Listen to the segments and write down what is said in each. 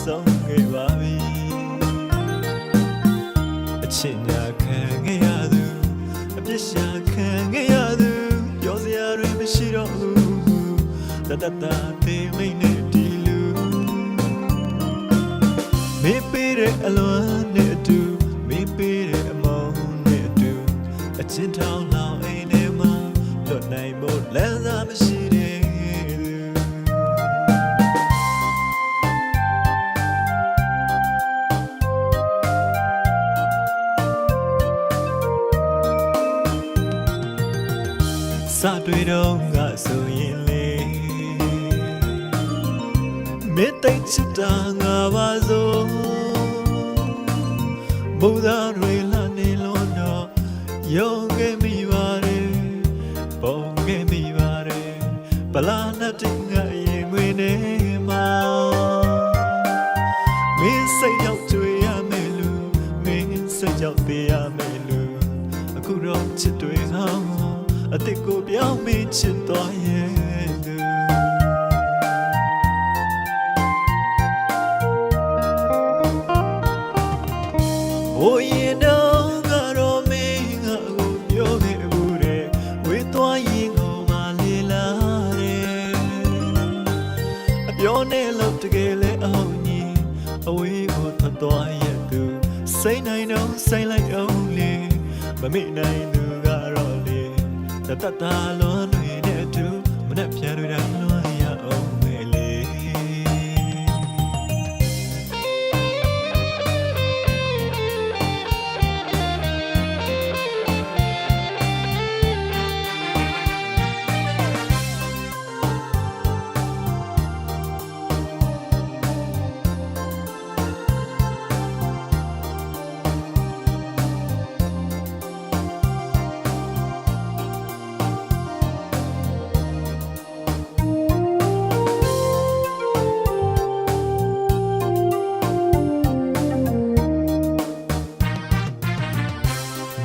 ဆုံးခဲ့ပါပြီအချစ်ညာခံခဲ့ရသူအပြစ်ရှာခံခဲ့ရသူပြောစရာတွေမရှိတော့ဘူးတတသေးမိတ်နဲ့ဒီလူမေးပေးတဲ့အလွမ်းနဲ့အတူမေးပေးတဲ့အမောင်းနဲ့အတူအချင်းထောင်းလောင်အိမ်ထဲမှာလွတ်နိုင်ဖို့လမ်းစာမရှိတဲ့စတွေ့တော့ငါဆိုရင်လေမေတ္တာချစ်တာငါပါစို့ဘုရားတွေလာနေလို့တော့ယောခဲ့မိပါတယ်ပုံခဲ့မိပါတယ်ဗလာနဲ့တင်ငါရင်ဝင်နေမှာမင်းစိတ်ရောက်ကြွေရမယ်လူမင်းစိတ်ရောက်သေးရမယ်လူအခုတော့ချစ်တွေဟောင်းအတိတ်ကိုပြောင်းမိချစ်သွားရဲ့ဟိုရင်တော့ကတော့မင်းငါ့ကိုပြောခဲ့ဘူးတဲ့ဝေးသွားရင်ကိုမလေးလာတဲ့အပြောနဲ့လို့တကယ်လဲအောင်ကြီးအဝေးကိုထွက်သွားရဲ့သူစိတ်နိုင်တော့စိတ်လိုက်အောင်လေမမေ့နိုင်သူကတော့လေတတလွန်တွေနဲ့အတူမနဲ့ပြန်တွေတိုင်းလွန်ရအောင်မယ်လေ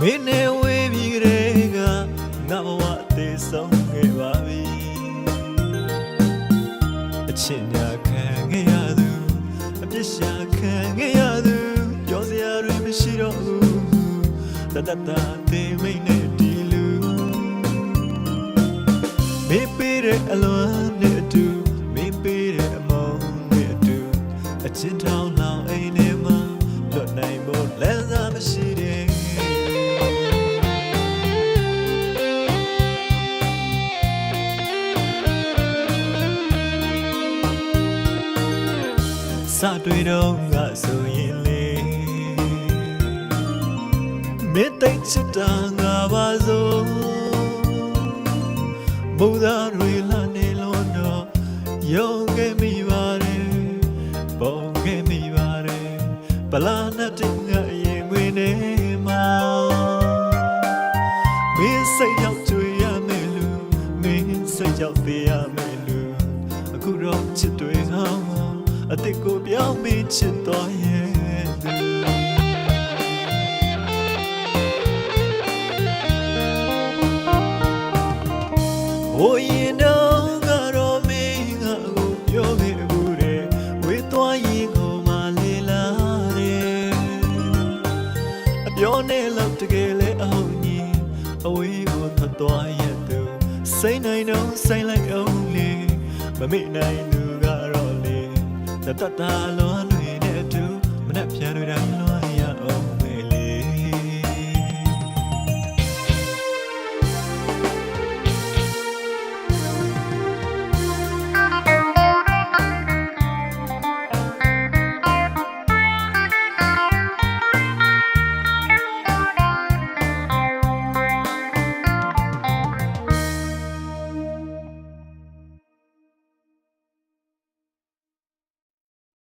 မင်းနဲ့ဝေးပြီးတဲ့ကငါဘဝအသေးဆုံးခဲ့ပါပြီအချစ်ညာခံခဲ့ရသူအပြစ်ရှာခံခဲ့ရသူပြောစရာတွေမရှိတော့ဘူးတသေးမိတ်နဲ့ဒီလူမေးပေးတဲ့အလွမ်းနဲ့အတူမေးပေးတဲ့အမောင်းနဲ့အတူအချင်းထောင်းလောင်အိမ်ထဲမှာလွတ်နိုင်ဖို့လမ်းစာမရှိတဲ့စတွေ့တော့ငါဆိုရင်လေမေတ္တာချစ်တာငါပါစို့ဘုရားတွေလာနေလို့တော့ယောခဲ့မိပါတယ်ပုံခဲ့မိပါတယ်ဗလာနဲ့တင်ငါရင်ဝင်နေမှာမင်းစိတ်ရောက်ကြွေရမယ်လူမင်းစိတ်ရောက်သေးရမယ်လူအခုတော့ချစ်တွေဟောင်းအတိတ်ကိုပြောင်းမိချစ်သွားရဲ့ဟိုရင်တော့ကတော့မင်းငါ့ကိုပြောခဲ့ဘူးတဲ့ဝေးသွားရင်ကိုမလေးလာတဲ့အပြောနဲ့လို့တကယ်လဲအောင်ကြီးအဝေးကိုထွက်သွားရဲ့သူစိတ်နိုင်တော့စိတ်လိုက်အောင်လေမမေ့နိုင်သူကတော့တလွန်တွေနဲ့အတူမနဲ့ပြန်တွေတိုင်း